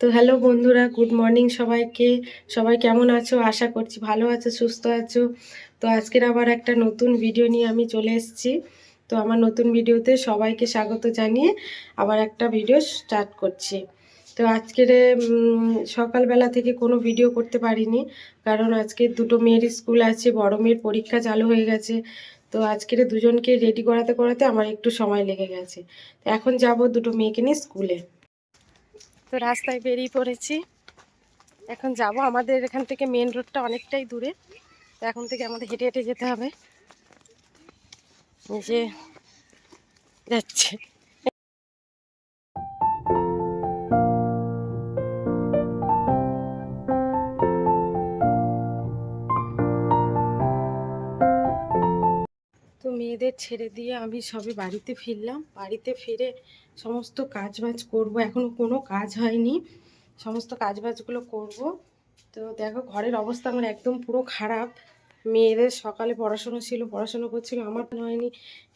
তো হ্যালো বন্ধুরা, good morning সবাইকে। সবাই কেমন আছো? আশা করছি ভালো আছো, সুস্থ আছো। তো আজকের আবার একটা নতুন ভিডিও নিয়ে আমি চলে এসেছি। তো আমার নতুন ভিডিওতে সবাইকে স্বাগত জানিয়ে আবার একটা ভিডিও স্টার্ট করছি। তো আজকের সকালবেলা থেকে কোনো ভিডিও করতে পারিনি, কারণ আজকে দুটো মেয়ের স্কুল আছে, বড় মেয়ের পরীক্ষা চালু হয়ে গেছে। তো আজকের দুজনকে রেডি করাতে করাতে আমার একটু সময় লেগে গেছে। তো এখন যাব দুটো মেয়েকে নিয়ে স্কুলে। তো রাস্তায় বেরিয়ে পড়েছি, এখন যাব। আমাদের এখান থেকে মেন রোডটা অনেকটাই দূরে, তো এখন থেকে আমাদের হেঁটে হেঁটে যেতে হবে। যে যাচ্ছে, তো মেয়েদের ছেড়ে দিয়ে আমি সবে বাড়িতে ফিরলাম। বাড়িতে ফিরে সমস্ত কাজ বাজ করবো, এখনো কোনো কাজ হয়নি, সমস্ত কাজ বাজগুলো করব। তো দেখো ঘরের অবস্থা আমার একদম পুরো খারাপ। মেয়েদের সকালে পড়াশোনা ছিল, পড়াশোনা করছিল, আমার হয়নি।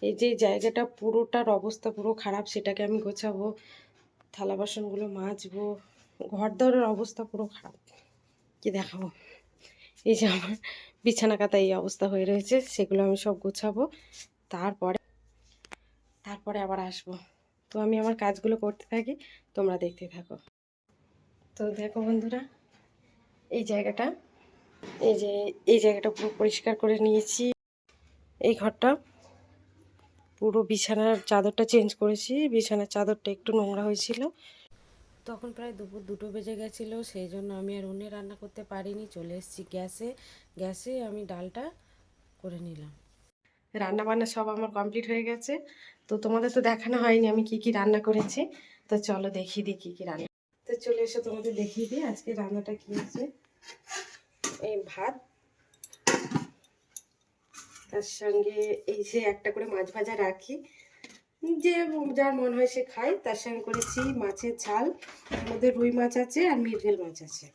এই যে জায়গাটা পুরোটার অবস্থা পুরো খারাপ, সেটাকে আমি গোছাবো, থালা বাসনগুলো মাজবো, ঘর দরের অবস্থা পুরো খারাপ। কি দেখাবো, এই যে আমার বিছানা কাতা এই অবস্থা হয়ে রয়েছে, সেগুলো আমি সব গোছাবো। তারপরে তারপরে আবার আসবো। তো আমি আমার কাজগুলো করতে থাকি, তোমরা দেখতে থাকো। তো দেখো বন্ধুরা, এই জায়গাটা, এই যে এই জায়গাটা পুরো পরিষ্কার করে নিয়েছি। এই ঘরটা পুরো বিছানার চাদরটা চেঞ্জ করেছি, বিছানার চাদরটা একটু নোংরা হয়েছিল। তখন প্রায় দুপুর 2টো বেজে গেছিলো, সেই জন্য আমি আর উনুনে রান্না করতে পারিনি, চলে এসেছি গ্যাসে। গ্যাসে আমি ডালটা করে নিলাম। রান্না বান্না সব আমার কমপ্লিট হয়ে গেছে। তো তোমাদের তো দেখানো হয়নি আমি কি কি রান্না করেছি। তো চলো দেখিয়ে দিই কী কী রান্না। তো চলে এসে তোমাদের দেখিয়ে দিই আজকে রান্নাটা কী হয়েছে। এই ভাত, তার সঙ্গে এই যে একটা করে মাছ ভাজা রাখি, যে যার মন হয় সে খায়। তার সঙ্গে করেছি মাছের ঝাল, তার মধ্যে রুই মাছ আছে আর মৃগেল মাছ আছে।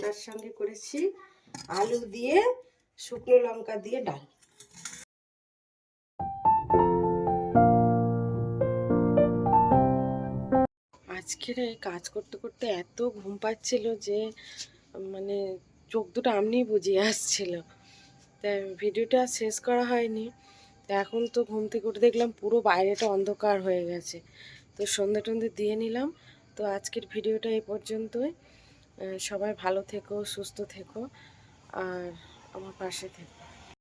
তার সঙ্গে করেছি আলু দিয়ে শুকনো লঙ্কা দিয়ে ডাল। আজকের কাজ করতে করতে এত ঘুম পাচ্ছিল যে মানে চোখ দুটো আমনি বুজিয়ে আসছিল। তাই ভিডিওটা শেষ করা হয়নি। তা এখন তো ঘুম থেকে উঠে দেখলাম পুরো বাইরেটা অন্ধকার হয়ে গেছে। তো সন্ধে টন্ধে দিয়ে নিলাম। তো আজকের ভিডিওটা এই পর্যন্তই। সবাই ভালো থেকো, সুস্থ থেকো, আর আমার পাশে থেকো।